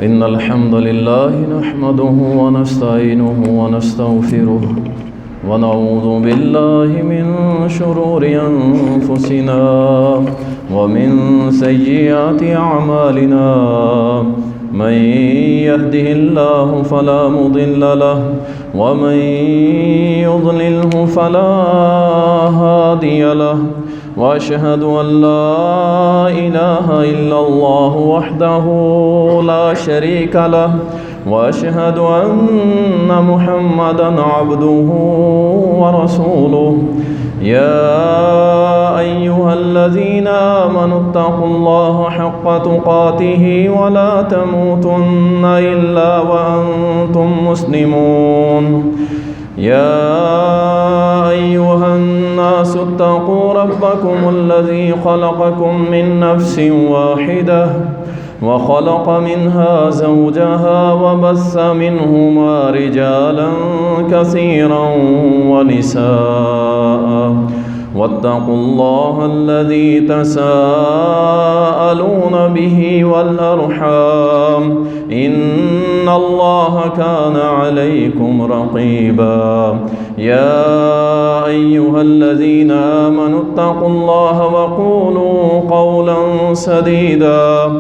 إن الحمد لله نحمده ونستعينه ونستغفره ونعوذ بالله من شرور أنفسنا ومن سيئات أعمالنا من يهده الله فلا مضل له ومن يضلله فلا هادي له وأشهد أن لا إله إلا الله وحده لا شريك له وأشهد أن محمدًا عبده ورسوله يا أيها الذين آمنوا اتقوا الله حق تقاته ولا تموتن إلا وأنتم مسلمون يا أيها الناس اتقوا ربكم الذي خلقكم من نفس واحدة وخلق منها زوجها وبث منهما رجالا كثيرا ونساء واتقوا الله الذي تساءلون به والأرحام إن الله كان عليكم رقيبا يا أيها الذين آمنوا اتقوا الله وقولوا قولا سديدا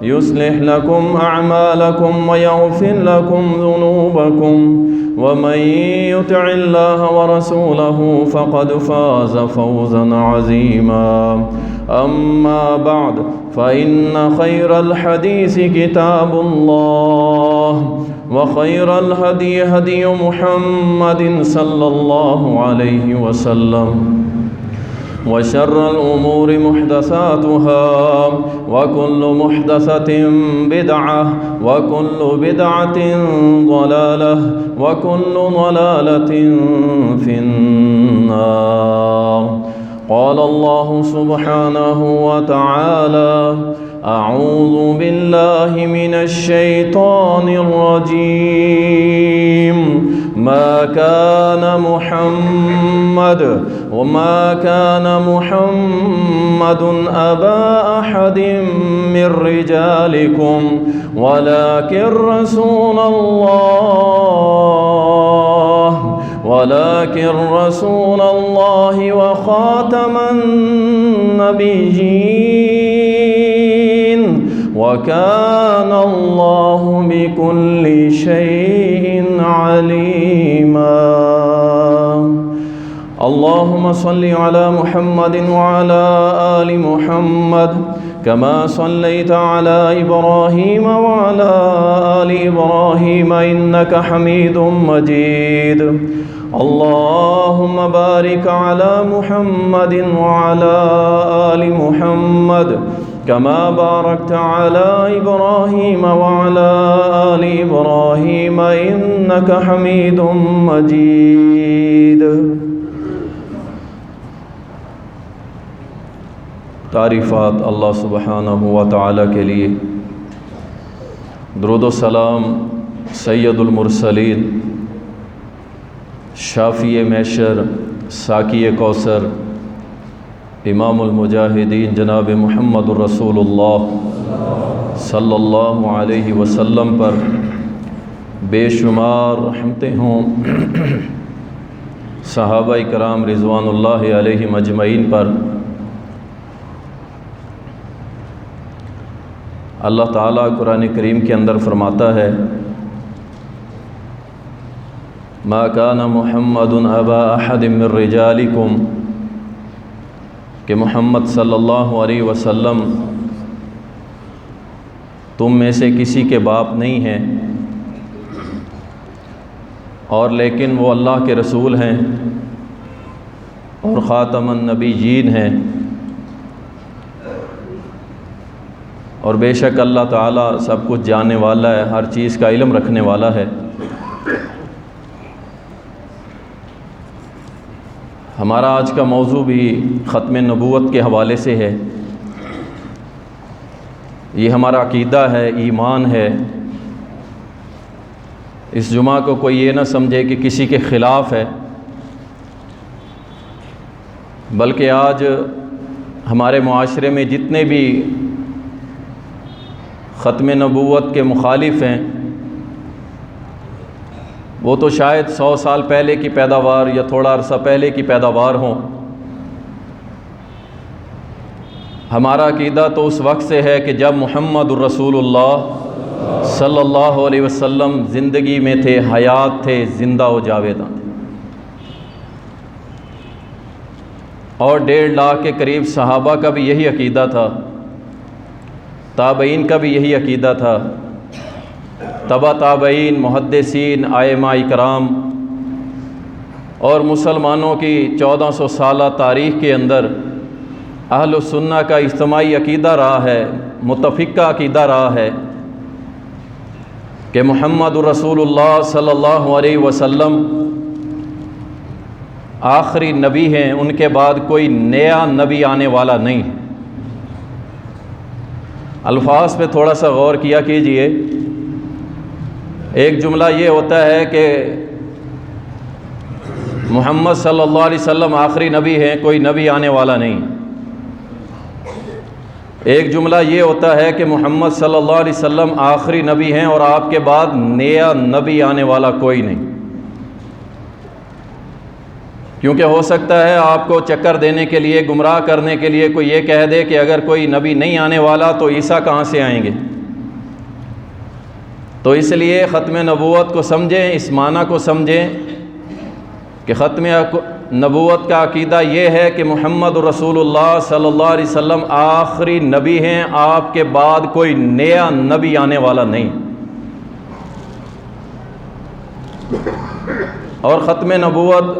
يصلح لكم أعمالكم ويغفر لكم ذنوبكم ومن يطع الله ورسوله فقد فاز فوزا عظيما أما بعد فإن خير الحديث كتاب الله وخير الهدي هدي محمد صلى الله عليه وسلم وشر الأمور محدثاتها وكل محدثة بدعة وكل بدعة ضلالة وكل ضلالة في النار. قال الله سبحانه وتعالى: أعوذ بالله من الشيطان الرجيم. ما كان محمد أبا أحد من رجالكم ولكن رسول الله وخاتم النبيين وكان الله بكل شيء عليما. اللهم صل على محمد وعلى آل محمد كما صليت على إبراهيم وعلى آل إبراهيم إنك حميد مجيد. اللهم بارك على محمد وعلى آل محمد كما باركت على إبراهيم وعلى آل إبراهيم إنك حميد مجيد. تعریفات اللہ سبحانہ و تعالیٰ کے لیے، درود و سلام سید المرسلین، شافی محشر، ساقی کوثر، امام المجاہدین جناب محمد الرسول اللہ صلی اللہ علیہ وسلم پر بے شمار رحمتیں ہوں، صحابہ کرام رضوان اللہ علیہم اجمعین پر۔ اللہ تعالیٰ قرآن کریم کے اندر فرماتا ہے: ما کان محمد ابا احد من رجالکم، کہ محمد صلی اللہ علیہ وسلم تم میں سے کسی کے باپ نہیں ہیں، اور لیکن وہ اللہ کے رسول ہیں اور خاتم النبیین ہیں، اور بے شک اللہ تعالیٰ سب کچھ جاننے والا ہے، ہر چیز کا علم رکھنے والا ہے۔ ہمارا آج کا موضوع بھی ختم نبوت کے حوالے سے ہے۔ یہ ہمارا عقیدہ ہے، ایمان ہے۔ اس جمعہ کو کوئی یہ نہ سمجھے کہ کسی کے خلاف ہے، بلکہ آج ہمارے معاشرے میں جتنے بھی ختم نبوت کے مخالف ہیں وہ تو شاید 100 سال پہلے کی پیداوار یا تھوڑا عرصہ پہلے کی پیداوار ہوں۔ ہمارا عقیدہ تو اس وقت سے ہے کہ جب محمد الرسول اللہ صلی اللہ علیہ وسلم زندگی میں تھے، حیات تھے، زندہ و جاویداں تھے، اور 1.5 لاکھ کے قریب صحابہ کا بھی یہی عقیدہ تھا، تابعین کا بھی یہی عقیدہ تھا، تبع تابعین، محدثین، ائمہ اکرام، اور مسلمانوں کی 1400 سالہ تاریخ کے اندر اہل السنہ کا اجتماعی عقیدہ رہا ہے، متفقہ عقیدہ رہا ہے کہ محمد رسول اللہ صلی اللہ علیہ وسلم آخری نبی ہیں، ان کے بعد کوئی نیا نبی آنے والا نہیں۔ الفاظ پہ تھوڑا سا غور کیا کیجئے۔ ایک جملہ یہ ہوتا ہے کہ محمد صلی اللہ علیہ وسلم آخری نبی ہیں، کوئی نبی آنے والا نہیں۔ ایک جملہ یہ ہوتا ہے کہ محمد صلی اللہ علیہ وسلم آخری نبی ہیں اور آپ کے بعد نیا نبی آنے والا کوئی نہیں۔ کیونکہ ہو سکتا ہے آپ کو چکر دینے کے لیے، گمراہ کرنے کے لیے کوئی یہ کہہ دے کہ اگر کوئی نبی نہیں آنے والا تو عیسیٰ کہاں سے آئیں گے۔ تو اس لیے ختم نبوت کو سمجھیں، اس معنی کو سمجھیں کہ ختم نبوت کا عقیدہ یہ ہے کہ محمد رسول اللہ صلی اللہ علیہ وسلم آخری نبی ہیں، آپ کے بعد کوئی نیا نبی آنے والا نہیں۔ اور ختم نبوت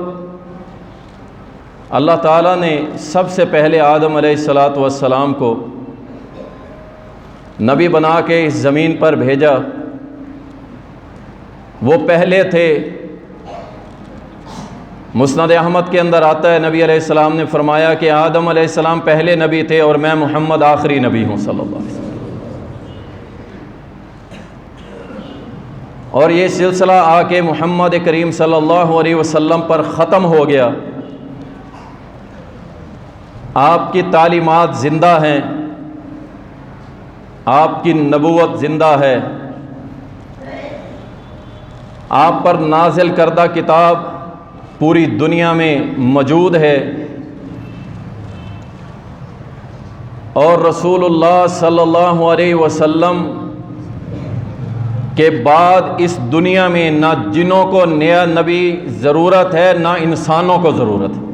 اللہ تعالیٰ نے سب سے پہلے آدم علیہ السلام کو نبی بنا کے اس زمین پر بھیجا۔ وہ پہلے تھے۔ مسند احمد کے اندر آتا ہے، نبی علیہ السلام نے فرمایا کہ آدم علیہ السلام پہلے نبی تھے اور میں محمد آخری نبی ہوں صلی اللہ علیہ وسلم۔ اور یہ سلسلہ آ کے محمد کریم صلی اللہ علیہ وسلم پر ختم ہو گیا۔ آپ کی تعلیمات زندہ ہیں، آپ کی نبوت زندہ ہے، آپ پر نازل کردہ کتاب پوری دنیا میں موجود ہے، اور رسول اللہ صلی اللہ علیہ وسلم کے بعد اس دنیا میں نہ جنوں کو نیا نبی ضرورت ہے، نہ انسانوں کو ضرورت ہے۔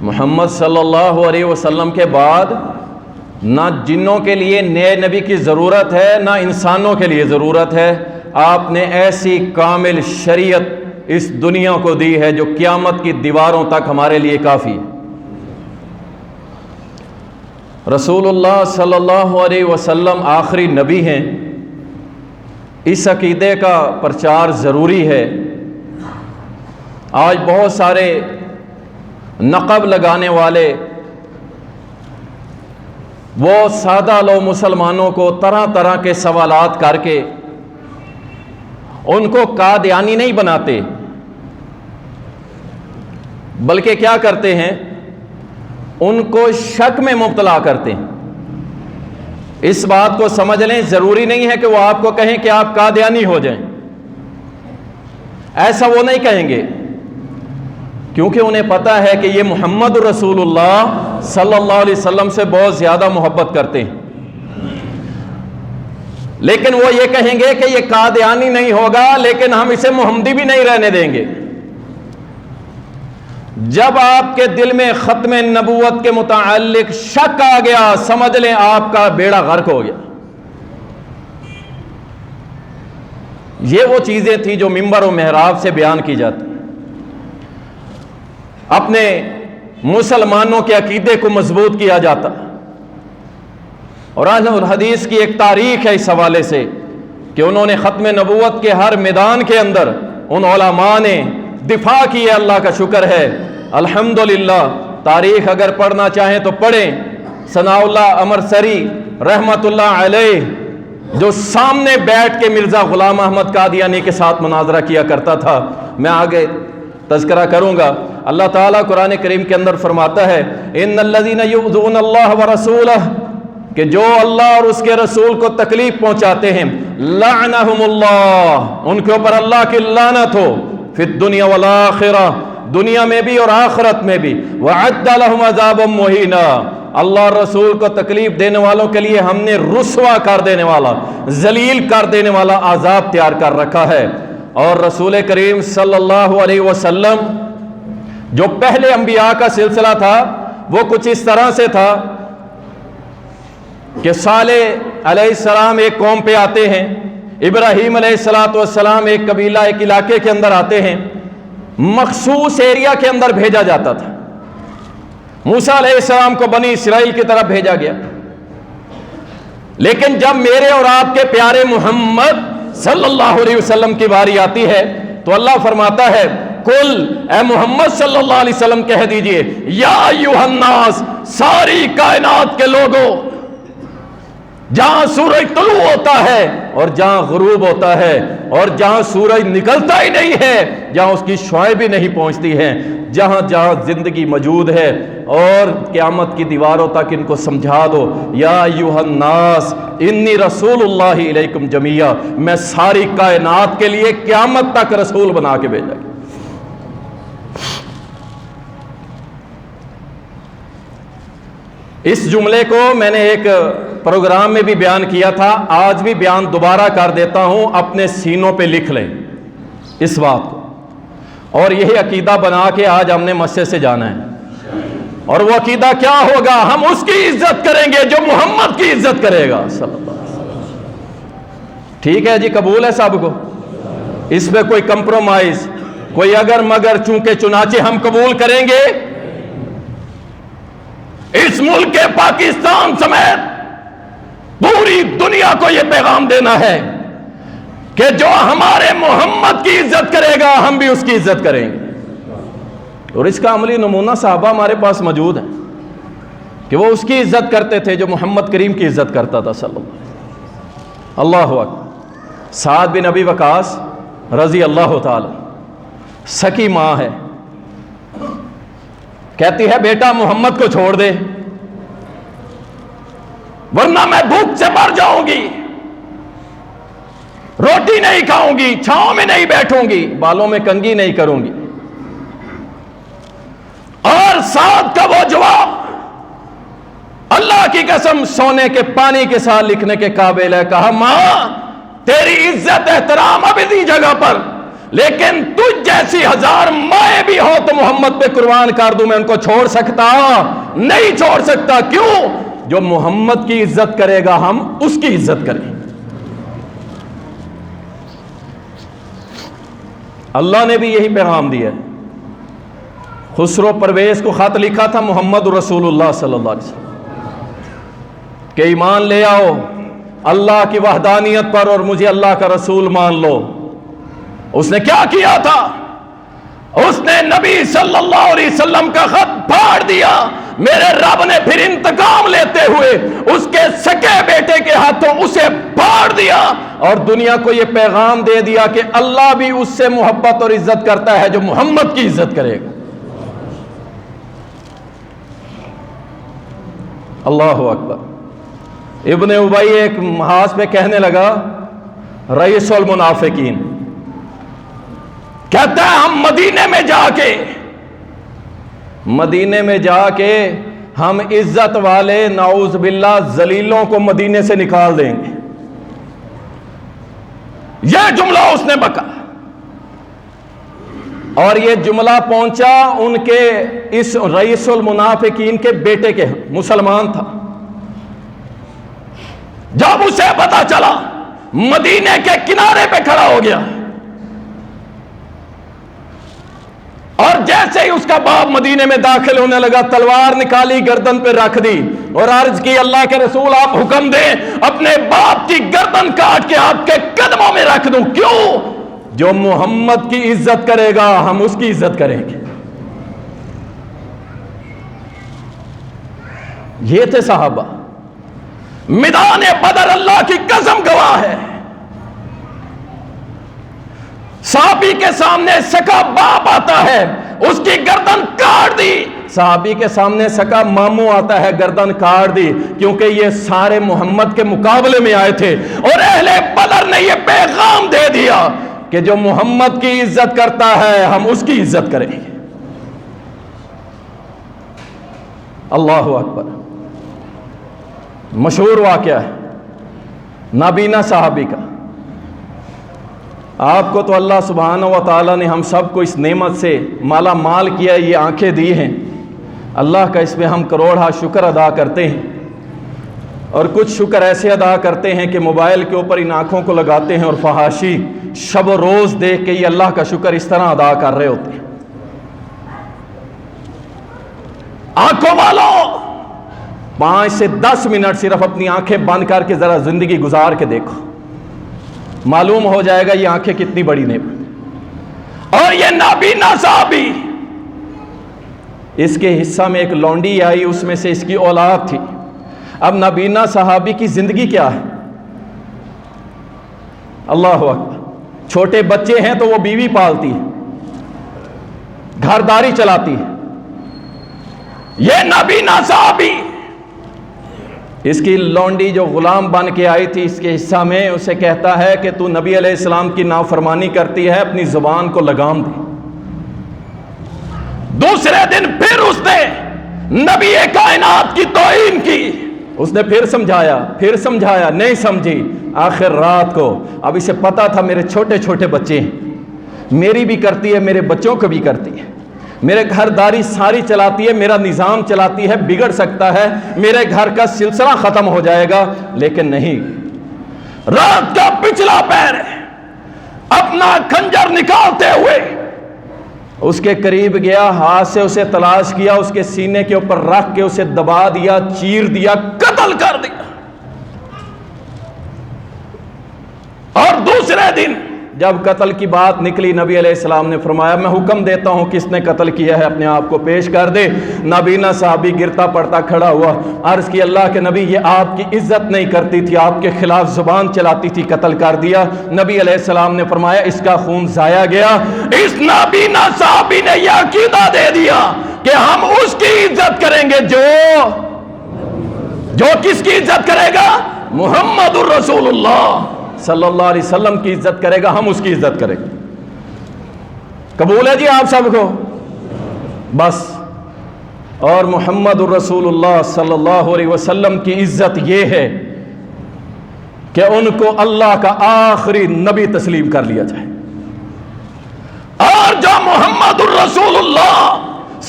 محمد صلی اللہ علیہ وسلم کے بعد نہ جنوں کے لیے نئے نبی کی ضرورت ہے، نہ انسانوں کے لیے ضرورت ہے۔ آپ نے ایسی کامل شریعت اس دنیا کو دی ہے جو قیامت کی دیواروں تک ہمارے لیے کافی ہے۔ رسول اللہ صلی اللہ علیہ وسلم آخری نبی ہیں، اس عقیدے کا پرچار ضروری ہے۔ آج بہت سارے نقب لگانے والے وہ سادہ لو مسلمانوں کو طرح طرح کے سوالات کر کے ان کو قادیانی نہیں بناتے، بلکہ کیا کرتے ہیں، ان کو شک میں مبتلا کرتے ہیں۔ اس بات کو سمجھ لیں، ضروری نہیں ہے کہ وہ آپ کو کہیں کہ آپ قادیانی ہو جائیں، ایسا وہ نہیں کہیں گے، کیونکہ انہیں پتہ ہے کہ یہ محمد رسول اللہ صلی اللہ علیہ وسلم سے بہت زیادہ محبت کرتے ہیں۔ لیکن وہ یہ کہیں گے کہ یہ قادیانی نہیں ہوگا، لیکن ہم اسے محمدی بھی نہیں رہنے دیں گے۔ جب آپ کے دل میں ختم نبوت کے متعلق شک آ گیا، سمجھ لیں آپ کا بیڑا غرق ہو گیا۔ یہ وہ چیزیں تھیں جو منبر و محراب سے بیان کی جاتی، اپنے مسلمانوں کے عقیدے کو مضبوط کیا جاتا۔ اور اہل الحدیث کی ایک تاریخ ہے اس حوالے سے کہ انہوں نے ختم نبوت کے ہر میدان کے اندر ان علماء نے دفاع کی ہے، اللہ کا شکر ہے الحمدللہ۔ تاریخ اگر پڑھنا چاہیں تو پڑھیں۔ ثناء اللہ امرسری رحمت اللہ علیہ جو سامنے بیٹھ کے مرزا غلام احمد قادیانی کے ساتھ مناظرہ کیا کرتا تھا، میں آگے تذکرہ کروں گا۔ اللہ تعالیٰ قرآن کریم کے اندر فرماتا ہے ان الذین یؤذون اللہ ورسولہ کہ جو اللہ اور اس کے رسول کو تکلیف پہنچاتے ہیں لعنہم اللہ، ان کے اوپر اللہ کی لعنت ہو، فی الدنیا والآخرہ، دنیا میں بھی اور آخرت میں بھی، وعد لہم عذابا مہینا، اللہ اور رسول کو تکلیف دینے والوں کے لیے ہم نے رسوا کر دینے والا، ذلیل کر دینے والا عذاب تیار کر رکھا ہے۔ اور رسول کریم صلی اللہ علیہ وسلم جو پہلے انبیاء کا سلسلہ تھا وہ کچھ اس طرح سے تھا کہ صالح علیہ السلام ایک قوم پہ آتے ہیں، ابراہیم علیہ السلام ایک قبیلہ ایک علاقے کے اندر آتے ہیں، مخصوص ایریا کے اندر بھیجا جاتا تھا۔ موسیٰ علیہ السلام کو بنی اسرائیل کی طرف بھیجا گیا، لیکن جب میرے اور آپ کے پیارے محمد صلی اللہ علیہ وسلم کی باری آتی ہے تو اللہ فرماتا ہے کل اے محمد صلی اللہ علیہ وسلم کہہ دیجئے یا ایھا الناس، ساری کائنات کے لوگوں، جہاں سورج طلوع ہوتا ہے اور جہاں غروب ہوتا ہے اور جہاں سورج نکلتا ہی نہیں ہے، جہاں اس کی شعاعیں بھی نہیں پہنچتی ہیں، جہاں جہاں زندگی موجود ہے، اور قیامت کی دیواروں تک ان کو سمجھا دو یا ایھا الناس انی رسول اللہ علیکم جمیعا، میں ساری کائنات کے لیے قیامت تک رسول بنا کے بھیجا گیا۔ اس جملے کو میں نے ایک پروگرام میں بھی بیان کیا تھا، آج بھی بیان دوبارہ کر دیتا ہوں، اپنے سینوں پہ لکھ لیں اس بات کو، اور یہی عقیدہ بنا کے آج ہم نے مسجد سے جانا ہے۔ اور وہ عقیدہ کیا ہوگا؟ ہم اس کی عزت کریں گے جو محمد کی عزت کرے گا صلی اللہ علیہ وسلم۔ ٹھیک ہے جی، قبول ہے سب کو؟ اس میں کوئی کمپرومائز، کوئی اگر مگر، چونکہ چنانچہ ہم قبول کریں گے۔ اس ملک کے پاکستان سمیت پوری دنیا کو یہ پیغام دینا ہے کہ جو ہمارے محمد کی عزت کرے گا ہم بھی اس کی عزت کریں گے۔ اور اس کا عملی نمونہ صحابہ ہمارے پاس موجود ہیں کہ وہ اس کی عزت کرتے تھے جو محمد کریم کی عزت کرتا تھا صلی اللہ علیہ وسلم۔ اللہ اکبر۔ سعد بن ابی وقاص رضی اللہ تعالی، سکی ماں ہے، کہتی ہے بیٹا محمد کو چھوڑ دے ورنہ میں بھوک سے مر جاؤں گی، روٹی نہیں کھاؤں گی، چھاؤں میں نہیں بیٹھوں گی، بالوں میں کنگھی نہیں کروں گی۔ اور سعد کا وہ جواب اللہ کی قسم سونے کے پانی کے ساتھ لکھنے کے قابل ہے۔ کہا ماں تیری عزت احترام اب اسی جگہ پر، لیکن تجھ جیسی ہزار مائیں بھی ہو تو محمد پہ قربان کر دوں، میں ان کو چھوڑ سکتا نہیں، چھوڑ سکتا۔ کیوں؟ جو محمد کی عزت کرے گا ہم اس کی عزت کریں۔ اللہ نے بھی یہی پیغام دیا ہے۔ خسرو پرویز کو خط لکھا تھا محمد رسول اللہ صلی اللہ علیہ وسلم کہ ایمان لے آؤ اللہ کی وحدانیت پر اور مجھے اللہ کا رسول مان لو۔ اس نے کیا کیا تھا؟ اس نے نبی صلی اللہ علیہ وسلم کا خط پھاڑ دیا۔ میرے رب نے پھر انتقام لیتے ہوئے اس کے سکے بیٹے کے ہاتھوں اسے پھاڑ دیا اور دنیا کو یہ پیغام دے دیا کہ اللہ بھی اس سے محبت اور عزت کرتا ہے جو محمد کی عزت کرے گا۔ اللہ اکبر۔ ابن ابی ایک محاذ پہ کہنے لگا رئیس المنافقین، کہتا ہے ہم مدینے میں جا کے ہم عزت والے نعوذ باللہ ذلیلوں کو مدینے سے نکال دیں گے۔ یہ جملہ اس نے بکا اور یہ جملہ پہنچا ان کے اس رئیس المنافقین کے بیٹے کے، مسلمان تھا۔ جب اسے پتا چلا مدینے کے کنارے پہ کھڑا ہو گیا اور جیسے ہی اس کا باپ مدینے میں داخل ہونے لگا تلوار نکالی گردن پہ رکھ دی اور عرض کی اللہ کے رسول آپ حکم دیں اپنے باپ کی گردن کاٹ کے آپ کے قدموں میں رکھ دوں۔ کیوں؟ جو محمد کی عزت کرے گا ہم اس کی عزت کریں گے۔ یہ تھے صحابہ۔ میدان بدر اللہ کی قسم گواہ ہے، صحابی کے سامنے سکا باپ آتا ہے، اس کی گردن کاٹ دی، صحابی کے سامنے سکا ماموں آتا ہے گردن کاٹ دی، کیونکہ یہ سارے محمد کے مقابلے میں آئے تھے، اور اہل بدر نے یہ پیغام دے دیا کہ جو محمد کی عزت کرتا ہے ہم اس کی عزت کریں گے۔ اللہ اکبر۔ مشہور واقعہ ہے نابینا صحابی کا۔ آپ کو تو اللہ سبحانہ و تعالیٰ نے ہم سب کو اس نعمت سے مالا مال کیا، یہ آنکھیں دی ہیں، اللہ کا اس پہ ہم کروڑا شکر ادا کرتے ہیں، اور کچھ شکر ایسے ادا کرتے ہیں کہ موبائل کے اوپر ان آنکھوں کو لگاتے ہیں اور فحاشی شب و روز دیکھ کے یہ اللہ کا شکر اس طرح ادا کر رہے ہوتے ہیں۔ آنکھوں والوں 5 سے 10 منٹ صرف اپنی آنکھیں بند کر کے ذرا زندگی گزار کے دیکھو، معلوم ہو جائے گا یہ آنکھیں کتنی بڑی نعمت۔ اور یہ نابینا صحابی، اس کے حصہ میں ایک لونڈی آئی، اس میں سے اس کی اولاد تھی۔ اب نابینا صحابی کی زندگی کیا ہے؟ اللہ اکبر۔ چھوٹے بچے ہیں تو وہ بیوی پالتی ہے، گھرداری چلاتی ہے۔ یہ نابینا صحابی، اس کی لونڈی جو غلام بن کے آئی تھی اس کے حصہ میں، اسے کہتا ہے کہ تو نبی علیہ السلام کی نافرمانی کرتی ہے، اپنی زبان کو لگام دے۔ دوسرے دن پھر اس نے نبی کائنات کی توہین کی، اس نے پھر سمجھایا، نہیں سمجھی۔ آخر رات کو، اب اسے پتا تھا میرے چھوٹے چھوٹے بچے ہیں، میری بھی کرتی ہے، میرے بچوں کو بھی کرتی ہے، میرے گھرداری ساری چلاتی ہے، میرا نظام چلاتی ہے، بگڑ سکتا ہے، میرے گھر کا سلسلہ ختم ہو جائے گا، لیکن نہیں۔ رات کا پچھلا پہر اپنا خنجر نکالتے ہوئے اس کے قریب گیا، ہاتھ سے اسے تلاش کیا، اس کے سینے کے اوپر رکھ کے اسے دبا دیا، چیر دیا، قتل کر دیا۔ اور دوسرے دن جب قتل کی بات نکلی، نبی علیہ السلام نے فرمایا میں حکم دیتا ہوں کس نے قتل کیا ہے اپنے آپ کو پیش کر دے۔ نابینا صحابی گرتا پڑتا کھڑا ہوا، عرض کی اللہ کے نبی یہ آپ کی عزت نہیں کرتی تھی، آپ کے خلاف زبان چلاتی تھی، قتل کر دیا۔ نبی علیہ السلام نے فرمایا اس کا خون ضائع گیا۔ اس نابینا صحابی نے یہ عقیدہ دے دیا کہ ہم اس کی عزت کریں گے جو کس کی عزت کرے گا؟ محمد الرسول اللہ صلی اللہ علیہ وسلم کی عزت کرے گا، ہم اس کی عزت کریں گے۔ قبول ہے جی آپ سب کو؟ بس۔ اور محمد الرسول اللہ صلی اللہ علیہ وسلم کی عزت یہ ہے کہ ان کو اللہ کا آخری نبی تسلیم کر لیا جائے، اور جو محمد الرسول اللہ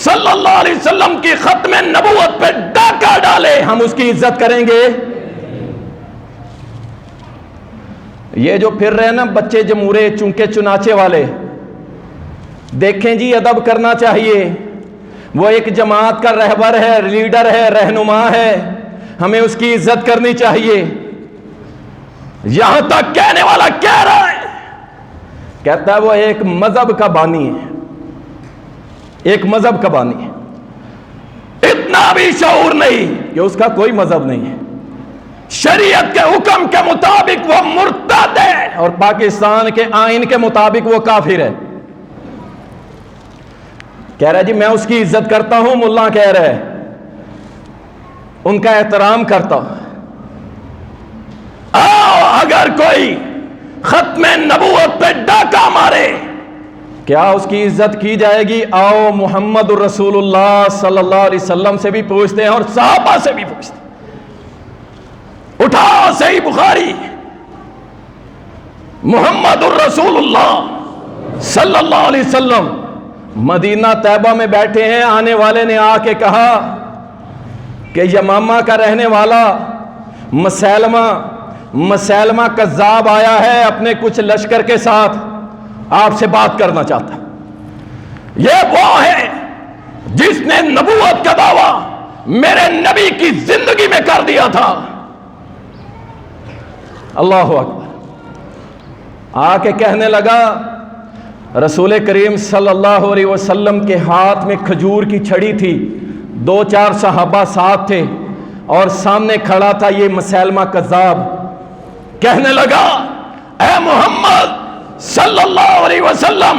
صلی اللہ علیہ وسلم کی ختم نبوت پہ ڈاکہ ڈالے، ہم اس کی عزت کریں گے۔ یہ جو پھر رہے نا بچے جمورے چونکے چناچے والے، دیکھیں جی ادب کرنا چاہیے، وہ ایک جماعت کا رہبر ہے، لیڈر ہے، رہنما ہے، ہمیں اس کی عزت کرنی چاہیے۔ یہاں تک کہنے والا کہہ رہا ہے، کہتا ہے وہ ایک مذہب کا بانی ہے، ایک مذہب کا بانی ہے، اتنا بھی شعور نہیں کہ اس کا کوئی مذہب نہیں ہے، شریعت کے حکم کے مطابق وہ مرتد ہے اور پاکستان کے آئین کے مطابق وہ کافر ہے۔ کہہ رہا ہے جی میں اس کی عزت کرتا ہوں، ملا کہہ رہا ہے ان کا احترام کرتا ہوں۔ اگر کوئی ختم نبوت پہ ڈاکہ مارے کیا اس کی عزت کی جائے گی؟ آؤ محمد الرسول اللہ صلی اللہ علیہ وسلم سے بھی پوچھتے ہیں اور صحابہ سے بھی پوچھتے ہیں۔ اٹھاؤ صحیح بخاری، محمد الرسول اللہ صلی اللہ علیہ وسلم مدینہ طیبہ میں بیٹھے ہیں، آنے والے نے آ کے کہا کہ یمامہ کا رہنے والا مسیلمہ کذاب آیا ہے اپنے کچھ لشکر کے ساتھ، آپ سے بات کرنا چاہتا۔ یہ وہ ہے جس نے نبوت کا دعویٰ میرے نبی کی زندگی میں کر دیا تھا۔ اللہ اکبر۔ آ کے کہنے لگا رسول کریم صلی اللہ علیہ وسلم کے ہاتھ میں کھجور کی چھڑی تھی، 2-4 صحابہ ساتھ تھے اور سامنے کھڑا تھا یہ مسیلمہ کذاب۔ کہنے لگا اے محمد صلی اللہ علیہ وسلم،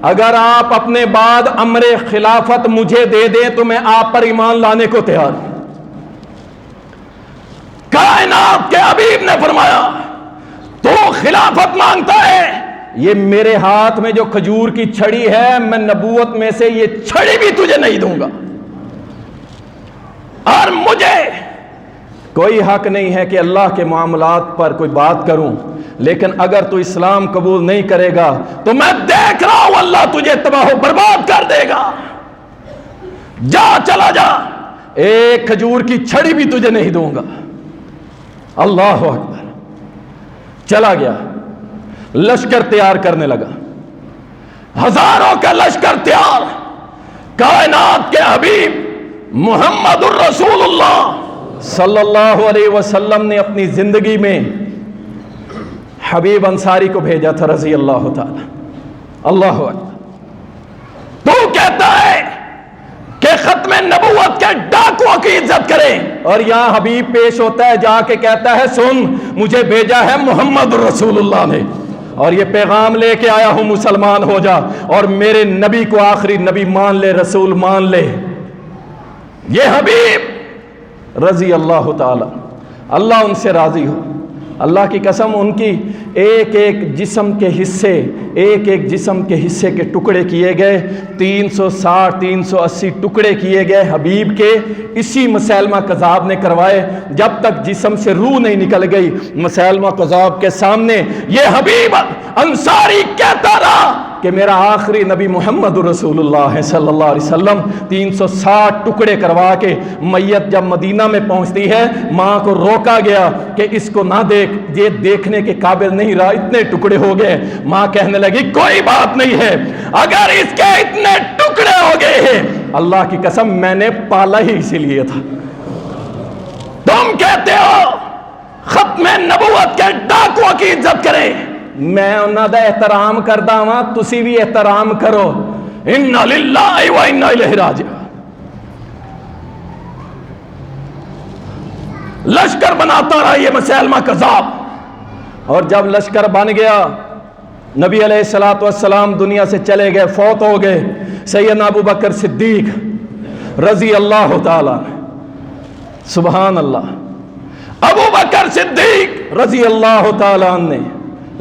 اگر آپ اپنے بعد امر خلافت مجھے دے دیں تو میں آپ پر ایمان لانے کو تیار ہوں۔ کائنات کے حبیب نے فرمایا تو خلافت مانگتا ہے، یہ میرے ہاتھ میں جو کھجور کی چھڑی ہے میں نبوت میں سے یہ چھڑی بھی تجھے نہیں دوں گا، اور مجھے کوئی حق نہیں ہے کہ اللہ کے معاملات پر کوئی بات کروں، لیکن اگر تو اسلام قبول نہیں کرے گا تو میں دیکھ رہا ہوں اللہ تجھے تباہ و برباد کر دے گا، جا چلا جا، ایک کھجور کی چھڑی بھی تجھے نہیں دوں گا۔ اللہ اکبر۔ چلا گیا، لشکر تیار کرنے لگا، ہزاروں کا لشکر تیار۔ کائنات کے حبیب محمد الرسول اللہ صلی اللہ علیہ وسلم نے اپنی زندگی میں حبیب انصاری کو بھیجا تھا رضی اللہ تعالی۔ اللہ اکبر۔ تو کہتا ہے کہ ختم نبوت کے ڈاکوؤں کی عزت کریں، اور یہاں حبیب پیش ہوتا ہے، جا کے کہتا ہے سن مجھے بھیجا ہے محمد رسول اللہ نے، اور یہ پیغام لے کے آیا ہوں مسلمان ہو جا، اور میرے نبی کو آخری نبی مان لے، رسول مان لے۔ یہ حبیب رضی اللہ تعالی، اللہ ان سے راضی ہو، اللہ کی قسم ان کی ایک ایک جسم کے حصے، ایک ایک جسم کے حصے کے ٹکڑے کیے گئے، 360 380 ٹکڑے کیے گئے حبیب کے، اسی مسیلمہ کذاب نے کروائے، جب تک جسم سے روح نہیں نکل گئی مسیلمہ کذاب کے سامنے۔ یہ حبیب انصاری کہتا رہا کہ میرا آخری نبی محمد رسول اللہ ہے صلی اللہ علیہ وسلم۔ 360 ٹکڑے کروا کے میت جب مدینہ میں پہنچتی ہے، ماں کو روکا گیا کہ اس کو نہ دیکھ، یہ دیکھنے کے قابل نہیں رہا، اتنے ٹکڑے ہو گئے۔ ماں کہنے لگی کوئی بات نہیں ہے، اگر اس کے اتنے ٹکڑے ہو گئے ہیں، اللہ کی قسم میں نے پالا ہی اسی لیے تھا۔ تم کہتے ہو ختم نبوت کے ڈاکوؤں کی عزت کریں، میں انہاں دا احترام کردا ہاں، تسی بھی احترام کرو۔ انا للہ و انا الیہ راجعون۔ لشکر بناتا رہا یہ مسیلمہ کذاب، اور جب لشکر بن گیا نبی علیہ السلام دنیا سے چلے گئے، فوت ہو گئے۔ سیدنا ابو بکر صدیق رضی اللہ تعالی، سبحان اللہ، ابو بکر صدیق رضی اللہ تعالیٰ نے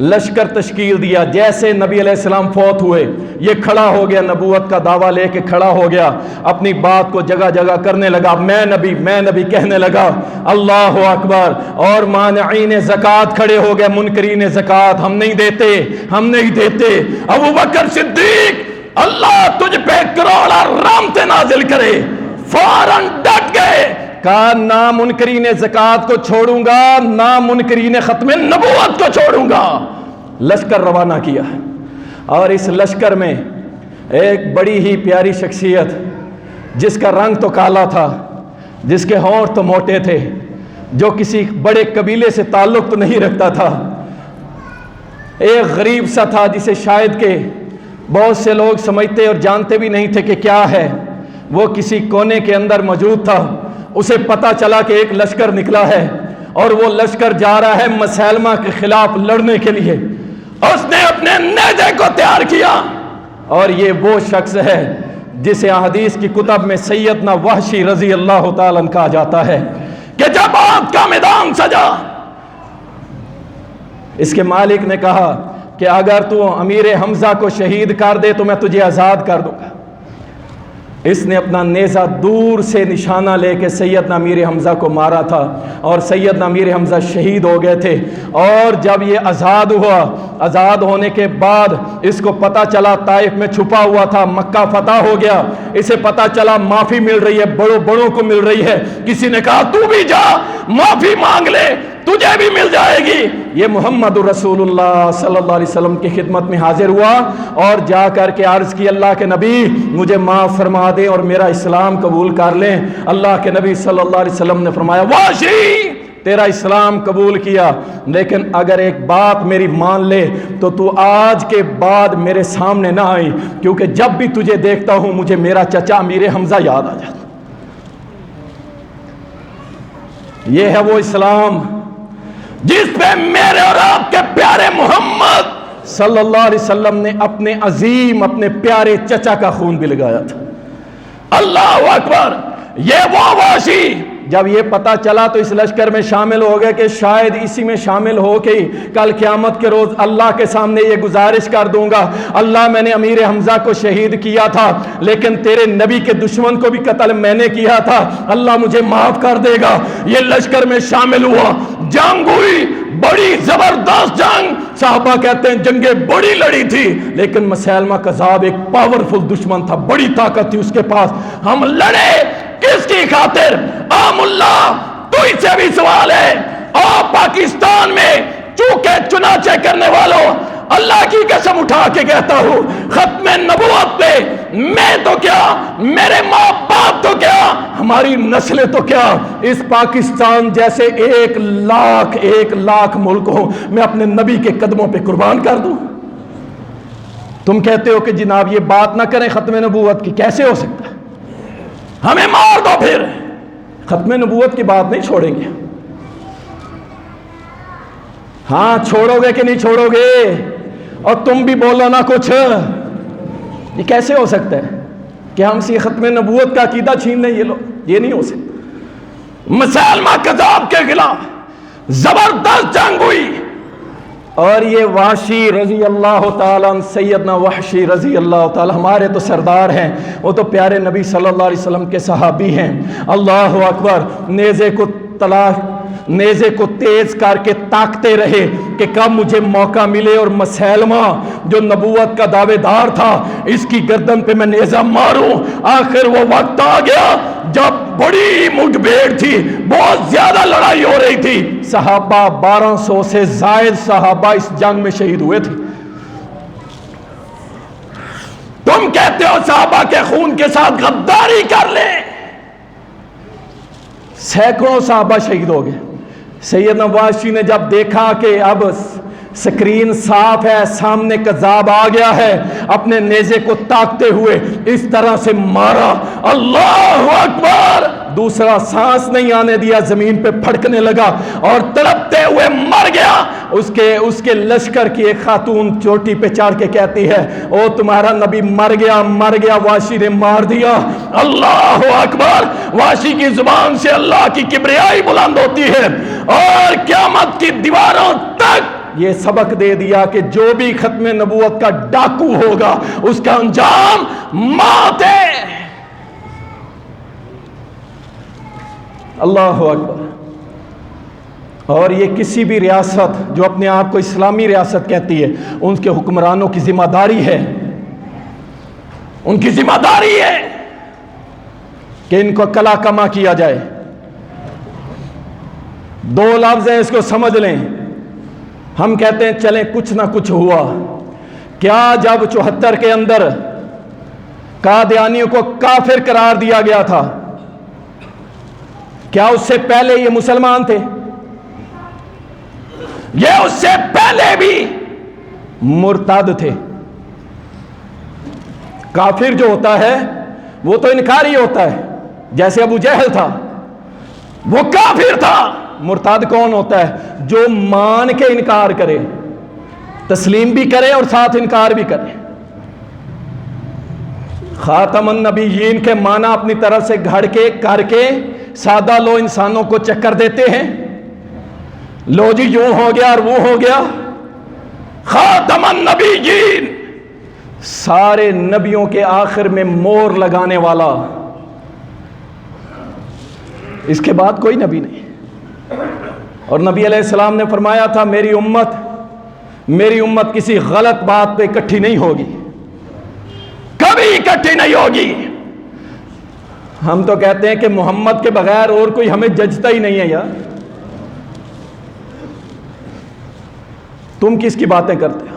لشکر تشکیل دیا۔ جیسے نبی علیہ السلام فوت ہوئے، یہ کھڑا ہو گیا، نبوت کا دعویٰ لے کے کھڑا ہو گیا، اپنی بات کو جگہ جگہ کرنے لگا، میں نبی کہنے لگا، اللہ اکبر۔ اور مانعین زکوٰۃ کھڑے ہو گئے، منکرین زکوٰۃ، ہم نہیں دیتے۔ ابو بکر صدیق اللہ تجھ پہ کروڑا رحمت نازل کرے، فوراً ڈٹ گئے، کہا نہ منکرین زکوٰۃ کو چھوڑوں گا، نہ منکرین ختم نبوت کو چھوڑوں گا۔ لشکر روانہ کیا، اور اس لشکر میں ایک بڑی ہی پیاری شخصیت، جس کا رنگ تو کالا تھا، جس کے ہونٹ تو موٹے تھے، جو کسی بڑے قبیلے سے تعلق تو نہیں رکھتا تھا، ایک غریب سا تھا جسے شاید کہ بہت سے لوگ سمجھتے اور جانتے بھی نہیں تھے کہ کیا ہے، وہ کسی کونے کے اندر موجود تھا۔ اسے پتا چلا کہ ایک لشکر نکلا ہے، اور وہ لشکر جا رہا ہے مسیلمہ کے خلاف لڑنے کے لیے۔ اس نے اپنے نیزے کو تیار کیا، اور یہ وہ شخص ہے جسے احادیث کی کتب میں سیدنا وحشی رضی اللہ تعالیٰ عنہ کہا جاتا ہے کہ جب آگ کا میدان سجا، اس کے مالک نے کہا کہ اگر تو امیر حمزہ کو شہید کر دے تو میں تجھے آزاد کر دوں گا۔ اس نے اپنا نیزہ دور سے نشانہ لے کے سیدنا امیر حمزہ کو مارا تھا، اور سیدنا امیر حمزہ شہید ہو گئے تھے۔ اور جب یہ آزاد ہوا، آزاد ہونے کے بعد اس کو پتہ چلا طائف میں چھپا ہوا تھا، مکہ فتح ہو گیا، اسے پتہ چلا معافی مل رہی ہے، بڑوں کو مل رہی ہے۔ کسی نے کہا تو بھی جا معافی مانگ لے، تجھے بھی مل جائے گی۔ یہ محمد رسول اللہ صلی اللہ علیہ وسلم کی خدمت میں حاضر ہوا، اور جا کر کے عرض کی اللہ کے نبی مجھے معاف فرما دیں اور میرا اسلام قبول کر لیں۔ اللہ کے نبی صلی اللہ علیہ وسلم نے فرمایا وحشی تیرا اسلام قبول کیا، لیکن اگر ایک بات میری مان لے تو آج کے بعد میرے سامنے نہ آئی، کیونکہ جب بھی تجھے دیکھتا ہوں مجھے میرا چچا امیر حمزہ یاد آ جاتا۔ یہ ہے وہ اسلام جس پہ میرے اور آپ کے پیارے محمد صلی اللہ علیہ وسلم نے اپنے عظیم اپنے پیارے چچا کا خون بھی لگایا تھا۔ اللہ اکبر! یہ وہ وحشی جب یہ پتا چلا تو اس لشکر میں شامل ہو گئے کہ شاید اسی میں شامل ہو کے کل قیامت کے روز اللہ کے سامنے یہ گزارش کر دوں گا، اللہ میں نے امیر حمزہ کو شہید کیا تھا لیکن تیرے نبی کے دشمن کو بھی قتل میں نے کیا تھا، اللہ مجھے معاف کر دے گا۔ یہ لشکر میں شامل ہوا، جنگ ہوئی، بڑی زبردست جنگ، صحابہ کہتے ہیں جنگیں بڑی لڑی تھی لیکن مسیلمہ کذاب ایک پاورفل دشمن تھا، بڑی طاقت تھی اس کے پاس۔ ہم لڑے کس کی خاطر؟ عام اللہ تو اس سے بھی سوال ہے، آپ پاکستان میں چونکہ چنانچہ کرنے والوں، اللہ کی قسم اٹھا کے کہتا ہوں ختم نبوت پہ میں تو کیا، میرے ماں باپ تو کیا، ہماری نسلیں تو کیا، اس پاکستان جیسے 1,00,000 ملک ہو میں اپنے نبی کے قدموں پہ قربان کر دوں۔ تم کہتے ہو کہ جناب یہ بات نہ کریں ختم نبوت کی، کیسے ہو سکتا ہے؟ ہمیں مار دو، پھر ختم نبوت کی بات نہیں چھوڑیں گے۔ ہاں چھوڑو گے کہ نہیں چھوڑو گے؟ اور تم بھی بولو نا کچھ، یہ کیسے ہو سکتا ہے کہ ہم سے ختم نبوت کا عقیدہ چھین لیں یہ لوگ؟ یہ نہیں ہو سکتا۔ مسیلمہ کذاب کے خلاف زبردست جنگ ہوئی اور یہ وحشی رضی اللہ تعالیٰ سیدنا وحشی رضی اللہ تعالیٰ ہمارے تو سردار ہیں، وہ تو پیارے نبی صلی اللہ علیہ وسلم کے صحابی ہیں۔ اللہ اکبر! نیزے کو تیز کر کے تاکتے رہے کہ کب مجھے موقع ملے اور مسیلمہ جو نبوت کا دعوے دار تھا اس کی گردن پہ میں نیزہ ماروں۔ آخر وہ وقت آ گیا جب بڑی مٹ بھیڑ تھی، بہت زیادہ لڑائی ہو رہی تھی، صحابہ 1200 سے زائد صحابہ اس جنگ میں شہید ہوئے تھے۔ تم کہتے ہو صحابہ کے خون کے ساتھ غداری کر لیں، سینکڑوں صحابہ شہید ہو گئے۔ سیدنا وحشی نے جب دیکھا کہ اب سکرین صاف ہے، سامنے کذاب آ گیا ہے، اپنے نیزے کو تاکتے ہوئے اس طرح سے مارا، اللہ اکبر! دوسرا سانس نہیں آنے دیا، زمین پہ پھڑکنے لگا اور تڑپتے ہوئے مر گیا۔ اس کے لشکر کی ایک خاتون چوٹی پہ چڑھ کے کہتی ہے او تمہارا نبی مر گیا، مر گیا، وحشی نے مار دیا۔ اللہ اکبر! وحشی کی زبان سے اللہ کی کبریائی بلند ہوتی ہے اور قیامت کی دیواروں تک یہ سبق دے دیا کہ جو بھی ختم نبوت کا ڈاکو ہوگا اس کا انجام موت ہے۔ اللہ اکبر! اور یہ کسی بھی ریاست جو اپنے آپ کو اسلامی ریاست کہتی ہے ان کے حکمرانوں کی ذمہ داری ہے، ان کی ذمہ داری ہے کہ ان کو کلا کما کیا جائے۔ دو لفظ ہیں، اس کو سمجھ لیں۔ ہم کہتے ہیں چلیں کچھ نہ کچھ ہوا، کیا جب 74 کے اندر قادیانیوں کو کافر قرار دیا گیا تھا کیا اس سے پہلے یہ مسلمان تھے؟ یہ اس سے پہلے بھی مرتد تھے۔ کافر جو ہوتا ہے وہ تو انکاری ہوتا ہے، جیسے ابو جہل تھا وہ کافر تھا۔ مرتد کون ہوتا ہے؟ جو مان کے انکار کرے، تسلیم بھی کرے اور ساتھ انکار بھی کرے۔ خاتم النبیین کے معنی اپنی طرف سے گھڑ کے کر کے سادہ لو انسانوں کو چکر دیتے ہیں، لو جی یوں ہو گیا اور وہ ہو گیا۔ خاتم النبیین، سارے نبیوں کے آخر میں مور لگانے والا، اس کے بعد کوئی نبی نہیں۔ اور نبی علیہ السلام نے فرمایا تھا میری امت کسی غلط بات پہ اکٹھی نہیں ہوگی، کبھی اکٹھی نہیں ہوگی۔ ہم تو کہتے ہیں کہ محمد کے بغیر اور کوئی ہمیں ججتا ہی نہیں ہے یار، تم کس کی باتیں کرتے ہو؟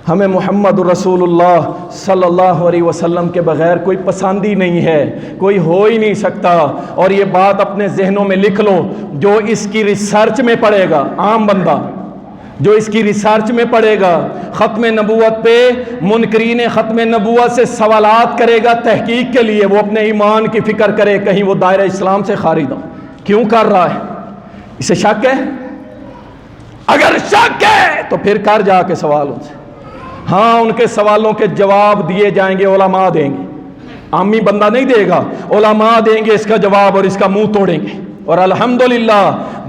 ہمیں محمد رسول اللہ صلی اللہ علیہ وسلم کے بغیر کوئی پسند ہی نہیں ہے، کوئی ہو ہی نہیں سکتا۔ اور یہ بات اپنے ذہنوں میں لکھ لو، جو اس کی ریسرچ میں پڑھے گا، عام بندہ جو اس کی ریسرچ میں پڑھے گا، ختم نبوت پہ منکرین ختم نبوت سے سوالات کرے گا تحقیق کے لیے، وہ اپنے ایمان کی فکر کرے کہیں وہ دائرہ اسلام سے خارج نہ ہو۔ کیوں کر رہا ہے؟ اسے شک ہے؟ اگر شک ہے تو پھر کر جا کے سوال ان سے، ہاں ان کے سوالوں کے جواب دیے جائیں گے، علماء دیں گے، عامی بندہ نہیں دے گا، علماء دیں گے اس کا جواب اور اس کا منہ توڑیں گے، اور الحمدللہ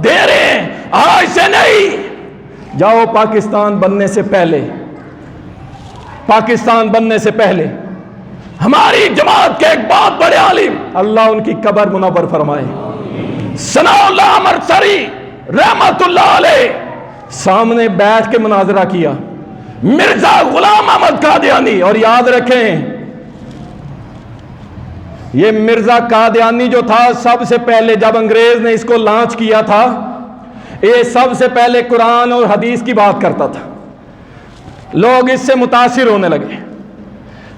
دے رہے ہیں۔ آج سے نہیں، جاؤ پاکستان بننے سے پہلے، پاکستان بننے سے پہلے ہماری جماعت کے ایک بہت بڑے عالم، اللہ ان کی قبر منور فرمائے، ثناء اللہ امرتسری رحمت اللہ علیہ، سامنے بیٹھ کے مناظرہ کیا مرزا غلام احمد قادیانی۔ اور یاد رکھیں یہ مرزا قادیانی جو تھا، سب سے پہلے جب انگریز نے اس کو لانچ کیا تھا، یہ سب سے پہلے قرآن اور حدیث کی بات کرتا تھا، لوگ اس سے متاثر ہونے لگے۔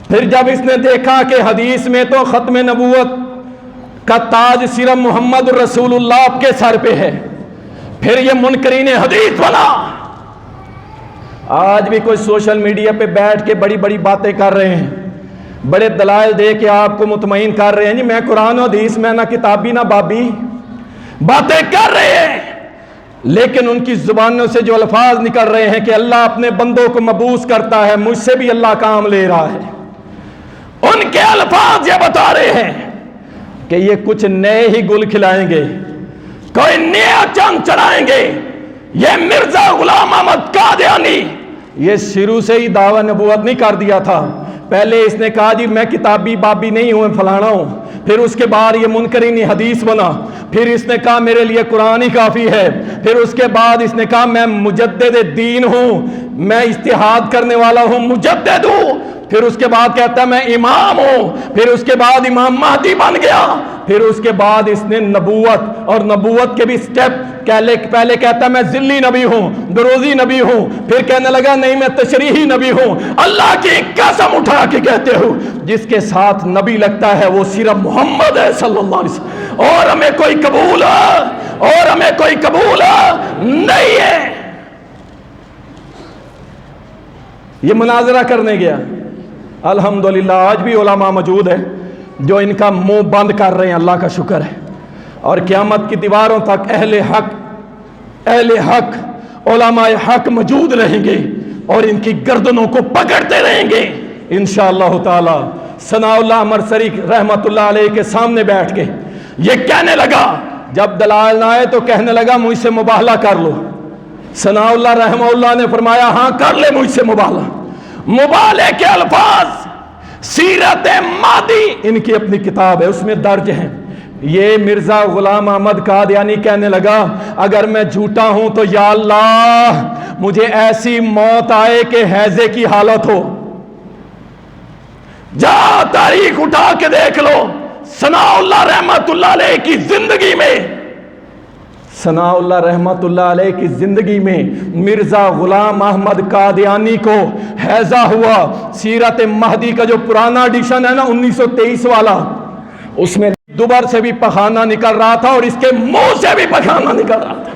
پھر جب اس نے دیکھا کہ حدیث میں تو ختم نبوت کا تاج صرف محمد رسول اللہ کے سر پہ ہے، پھر یہ منکرین حدیث بنا۔ آج بھی کوئی سوشل میڈیا پہ بیٹھ کے بڑی بڑی باتیں کر رہے ہیں، بڑے دلائل دے کے آپ کو مطمئن کر رہے ہیں، جی میں قرآن و حدیث میں نہ کتابی نہ بابی، باتیں کر رہے ہیں، لیکن ان کی زبانوں سے جو الفاظ نکل رہے ہیں کہ اللہ اپنے بندوں کو مبعوث کرتا ہے، مجھ سے بھی اللہ کام لے رہا ہے، ان کے الفاظ یہ بتا رہے ہیں کہ یہ کچھ نئے ہی گل کھلائیں گے، کوئی نیا چاند چڑھائیں گے۔ یہ مرزا غلام احمد قادیانی یہ شروع سے ہی دعوی نبوت نہیں کر دیا تھا، پہلے اس نے کہا جی میں کتابی بابی نہیں ہوں، فلانا ہوں، پھر اس کے بعد یہ منکرین حدیث بنا، پھر اس نے کہا میرے لیے قرآن ہی کافی ہے، پھر اس کے بعد اس نے کہا میں مجدد دین ہوں، میں اجتہاد کرنے والا ہوں، مجدد ہوں، پھر اس کے بعد کہتا ہے میں امام ہوں، پھر اس کے بعد امام مہدی بن گیا، پھر اس کے بعد اس نے نبوت اور نبوت کے بھی سٹیپ پہلے کہتا ہے میں ذلی نبی ہوں، دروزی نبی ہوں، پھر کہنے لگا نہیں میں تشریحی نبی ہوں۔ اللہ کی قسم اٹھا کے کہتے ہو جس کے ساتھ نبی لگتا ہے وہ صرف محمد ہے صلی اللہ علیہ وسلم، اور ہمیں کوئی قبول ہے، اور ہمیں کوئی قبول نہیں ہے۔ یہ مناظرہ کرنے گیا، الحمدللہ آج بھی علماء موجود ہیں جو ان کا منہ بند کر رہے ہیں، اللہ کا شکر ہے، اور قیامت کی دیواروں تک اہل حق علماء حق موجود رہیں گے اور ان کی گردنوں کو پکڑتے رہیں گے انشاءاللہ تعالی۔ ثناء اللہ امرتسری رحمت اللہ علیہ کے سامنے بیٹھ کے یہ کہنے لگا، جب دلائل نہ آئے تو کہنے لگا مجھ سے مباہلہ کر لو۔ ثناء اللہ رحمہ اللہ نے فرمایا ہاں کر لے مجھ سے مباہلہ۔ مبالغے کے الفاظ سیرت مہدی ان کی اپنی کتاب ہے، اس میں درج ہیں۔ یہ مرزا غلام احمد قادیانی کہنے لگا اگر میں جھوٹا ہوں تو یا اللہ مجھے ایسی موت آئے کہ ہیضے کی حالت ہو۔ جا تاریخ اٹھا کے دیکھ لو، ثناء اللہ رحمت اللہ علیہ کی زندگی میں، ثناء اللہ رحمت اللہ علیہ کی زندگی میں مرزا غلام احمد قادیانی کو ہیضہ ہوا۔ سیرت مہدی کا جو پرانا ایڈیشن ہے نا 1923 والا، اس میں دوبر سے بھی پخانہ نکل رہا تھا اور اس کے منہ سے بھی پخانہ نکل رہا تھا۔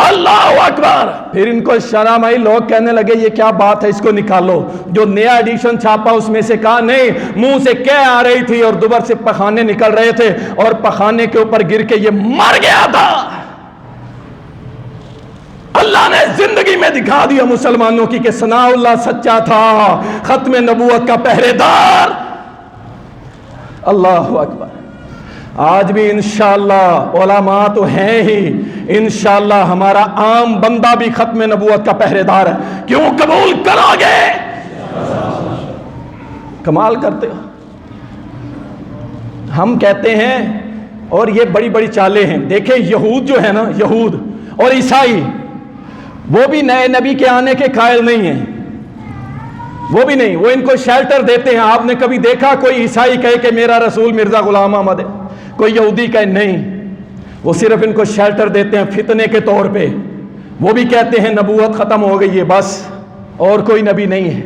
اللہ اکبر۔ پھر ان کو شرم آئی، لوگ کہنے لگے یہ کیا بات ہے، اس کو نکالو۔ جو نیا ایڈیشن چھاپا اس میں سے کہا نہیں، منہ سے کہہ آ رہی تھی اور دوبر سے پخانے نکل رہے تھے اور پخانے کے اوپر گر کے یہ مر گیا تھا۔ اللہ نے زندگی میں دکھا دیا مسلمانوں کی کہ ثناء اللہ سچا تھا، ختم نبوت کا پہرے دار۔ اللہ اکبر۔ آج بھی انشاءاللہ علماء تو ہیں ہی، انشاءاللہ ہمارا عام بندہ بھی ختم نبوت کا پہرے دار ہے۔ کیوں قبول کرو گے؟ کمال کرتے ہو۔ ہم کہتے ہیں، اور یہ بڑی بڑی چالیں ہیں، دیکھیں یہود جو ہے نا، یہود اور عیسائی، وہ بھی نئے نبی کے آنے کے قائل نہیں ہیں، وہ بھی نہیں، وہ ان کو شیلٹر دیتے ہیں۔ آپ نے کبھی دیکھا کوئی عیسائی کہے کہ میرا رسول مرزا غلام احمد ہے؟ کوئی یہودی کہے نہیں، وہ صرف ان کو شیلٹر دیتے ہیں فتنے کے طور پہ۔ وہ بھی کہتے ہیں نبوت ختم ہو گئی ہے بس، اور کوئی نبی نہیں ہے۔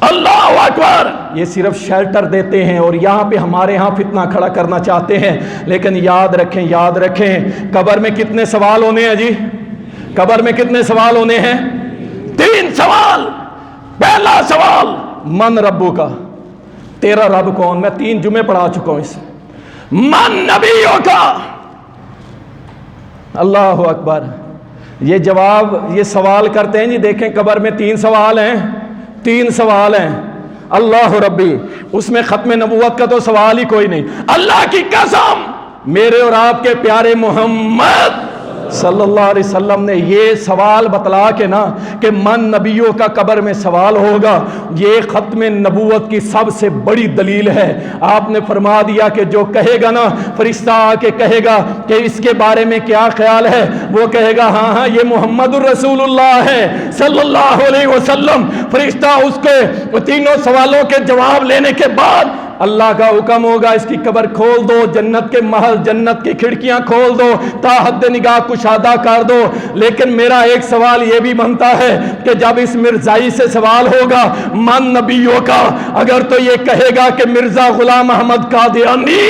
اللہ اکبر۔ یہ صرف شیلٹر دیتے ہیں اور یہاں پہ ہمارے ہاں فتنہ کھڑا کرنا چاہتے ہیں۔ لیکن یاد رکھیں، یاد رکھیں، قبر میں کتنے سوال ہونے ہیں جی؟ قبر میں کتنے سوال ہونے ہیں؟ 3 سوال۔ پہلا سوال من ربو کا، تیرا رب کون؟ میں 3 جمعے پڑھا چکا ہوں اس۔ من نبیوں کا، اللہ اکبر۔ یہ جواب، یہ سوال کرتے ہیں جی، دیکھیں قبر میں 3 سوال ہیں، 3 سوال ہیں، اللہ ربی، اس میں ختم نبوت کا تو سوال ہی کوئی نہیں۔ اللہ کی قسم، میرے اور آپ کے پیارے محمد صلی اللہ علیہ وسلم نے یہ سوال بتلا کے نا کہ من نبیوں کا قبر میں سوال ہوگا، یہ ختم نبوت کی سب سے بڑی دلیل ہے۔ آپ نے فرما دیا کہ جو کہے گا نا، فرشتہ آ کے کہے گا کہ اس کے بارے میں کیا خیال ہے، وہ کہے گا ہاں ہاں یہ محمد الرسول اللہ ہے صلی اللہ علیہ وسلم۔ فرشتہ اس کے 3 سوالوں کے جواب لینے کے بعد اللہ کا حکم ہوگا اس کی قبر کھول دو، جنت کے محل، جنت کی کھڑکیاں کھول دو، تا حد نگاہ کشادہ کر دو۔ لیکن میرا ایک سوال یہ بھی بنتا ہے کہ جب اس مرزائی سے سوال ہوگا من نبیوں کا، اگر تو یہ کہے گا کہ مرزا غلام احمد قادیانی،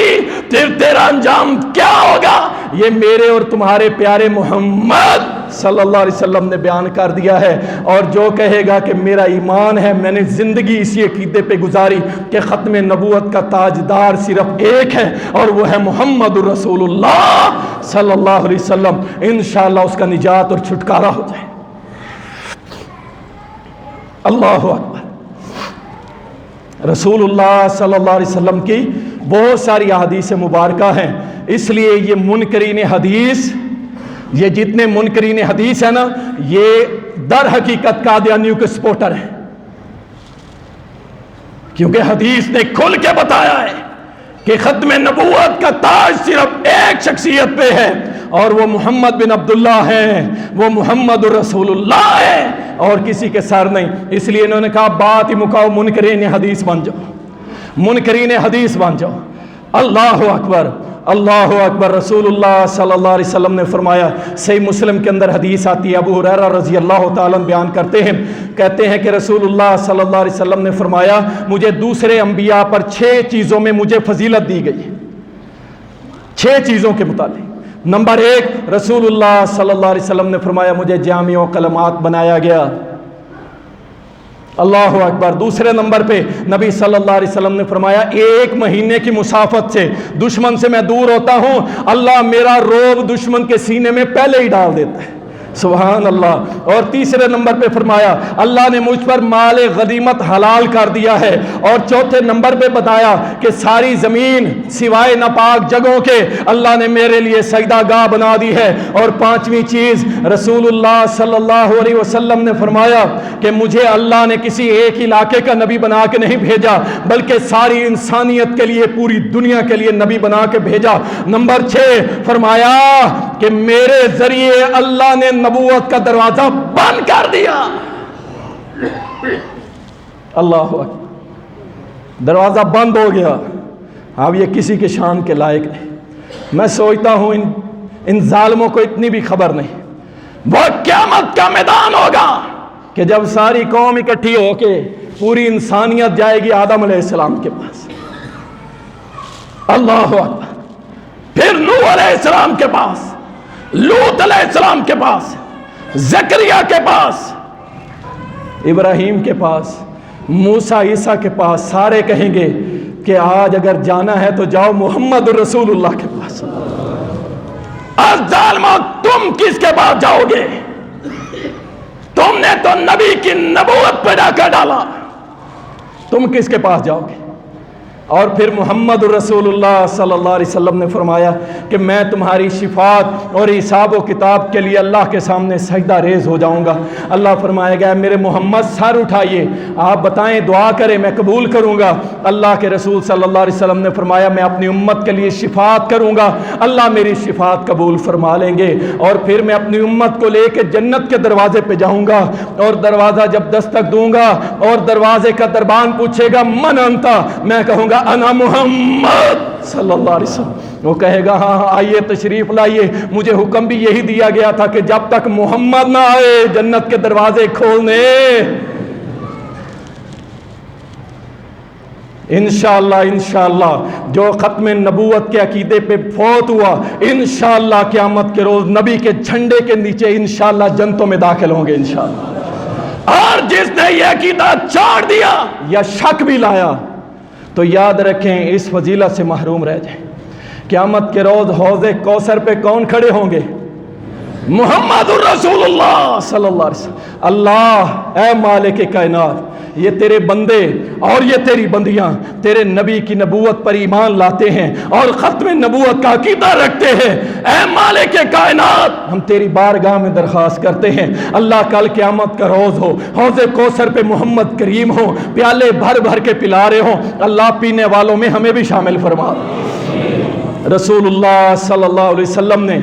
پھر تیرا انجام کیا ہوگا؟ یہ میرے اور تمہارے پیارے محمد صلی اللہ علیہ وسلم نے بیان کر دیا ہے۔ اور جو کہے گا کہ میرا ایمان ہے، میں نے زندگی اسی عقیدے پہ گزاری کہ ختم نبوت کا تاجدار صرف ایک ہے اور وہ ہے محمد الرسول اللہ صلی اللہ علیہ وسلم، انشاءاللہ اس کا نجات اور چھٹکارا ہو جائے۔ اللہ اکبر۔ رسول اللہ صلی اللہ علیہ وسلم کی بہت ساری احادیث مبارکہ ہیں، اس لیے یہ منکرین حدیث، یہ جتنے منکرین حدیث ہیں نا، یہ در حقیقت قادیانیوں کے سپورٹر ہیں، کیونکہ حدیث نے کھل کے بتایا ہے کہ ختم نبوت کا تاج صرف ایک شخصیت پہ ہے اور وہ محمد بن عبداللہ ہیں، وہ محمد الرسول اللہ ہے، اور کسی کے سر نہیں۔ اس لیے انہوں نے کہا بات ہی مکاؤ، منکرین حدیث بن جاؤ، منکرین حدیث بن جاؤ۔ اللہ اکبر، اللہ اکبر۔ رسول اللہ صلی اللہ علیہ وسلم نے فرمایا، صحیح مسلم کے اندر حدیث آتی ہے، ابو ہریرہ رضی اللہ تعالیٰ بیان کرتے ہیں، کہتے ہیں کہ رسول اللہ صلی اللہ علیہ وسلم نے فرمایا مجھے دوسرے انبیاء پر 6 چیزوں میں مجھے فضیلت دی گئی، 6 چیزوں کے متعلق۔ نمبر 1، رسول اللہ صلی اللہ علیہ وسلم نے فرمایا مجھے جامع کلمات بنایا گیا، اللہ اکبر۔ دوسرے نمبر پہ نبی صلی اللہ علیہ وسلم نے فرمایا 1 مہینے کی مسافت سے دشمن سے میں دور ہوتا ہوں، اللہ میرا رعب دشمن کے سینے میں پہلے ہی ڈال دیتا ہے، سبحان اللہ۔ اور تیسرے نمبر پہ فرمایا اللہ نے مجھ پر مال غنیمت حلال کر دیا ہے، اور چوتھے نمبر پہ بتایا کہ ساری زمین سوائے ناپاک جگہوں کے اللہ نے میرے لیے سجدہ گاہ بنا دی ہے۔ اور 5ویں چیز، رسول اللہ صلی اللہ علیہ وسلم نے فرمایا کہ مجھے اللہ نے کسی ایک علاقے کا نبی بنا کے نہیں بھیجا بلکہ ساری انسانیت کے لیے، پوری دنیا کے لیے نبی بنا کے بھیجا۔ نمبر 6 فرمایا کہ میرے ذریعے اللہ نے نبوت کا دروازہ بند کر دیا، اللہ اکبر، دروازہ بند ہو گیا، اب یہ کسی کے شان کے لائق نہیں۔ میں سوچتا ہوں ان ظالموں کو اتنی بھی خبر نہیں، وہ قیامت کا میدان ہوگا کہ جب ساری قوم اکٹھی ہو کے پوری انسانیت جائے گی آدم علیہ السلام کے پاس، اللہ اکبر، پھر نوح علیہ السلام کے پاس، لوط علیہ السلام کے پاس، زکریا کے پاس، ابراہیم کے پاس، موسیٰ عیسیٰ کے پاس، سارے کہیں گے کہ آج اگر جانا ہے تو جاؤ محمد رسول اللہ کے پاس۔ ظالموں، تم کس کے پاس جاؤ گے؟ تم نے تو نبی کی نبوت پہ ڈاکہ ڈالا، تم کس کے پاس جاؤ گے؟ اور پھر محمد رسول اللہ صلی اللہ علیہ وسلم نے فرمایا کہ میں تمہاری شفاعت اور حساب و کتاب کے لیے اللہ کے سامنے سجدہ ریز ہو جاؤں گا۔ اللہ فرمائے گا میرے محمد سر اٹھائیے، آپ بتائیں، دعا کریں، میں قبول کروں گا۔ اللہ کے رسول صلی اللہ علیہ وسلم نے فرمایا میں اپنی امت کے لیے شفاعت کروں گا، اللہ میری شفاعت قبول فرما لیں گے، اور پھر میں اپنی امت کو لے کے جنت کے دروازے پہ جاؤں گا، اور دروازہ جب دستک دوں گا اور دروازے کا دربان پوچھے گا من انتا، میں کہوں گا انا محمد صلی اللہ علیہ وسلم۔ وہ کہے گا ہاں ہاں آئیے تشریف لائیے، مجھے حکم بھی یہی دیا گیا تھا کہ جب تک محمد نہ آئے جنت کے دروازے کھولنے۔ انشاءاللہ انشاءاللہ جو ختم نبوت کے عقیدے پہ فوت ہوا، انشاءاللہ قیامت کے روز نبی کے جھنڈے کے نیچے انشاءاللہ جنتوں میں داخل ہوں گے انشاءاللہ۔ اور جس نے یہ عقیدہ چھوڑ دیا یا شک بھی لایا تو یاد رکھیں اس فضیلت سے محروم رہ جائیں۔ قیامت کے روز حوض کوثر پہ کون کھڑے ہوں گے؟ محمد الرسول اللہ صلی اللہ علیہ وسلم۔ اللہ اے مالک کائنات، یہ تیرے بندے اور یہ تیری بندیاں تیرے نبی کی نبوت پر ایمان لاتے ہیں اور ختم نبوت کا عقیدہ رکھتے ہیں۔ اے مالک کائنات، ہم تیری بارگاہ میں درخواست کرتے ہیں، اللہ کل قیامت کا روز ہو، حوض کوثر پہ محمد کریم ہو، پیالے بھر بھر کے پلا رہے ہوں، اللہ پینے والوں میں ہمیں بھی شامل فرما۔ رسول اللہ صلی اللہ علیہ وسلم نے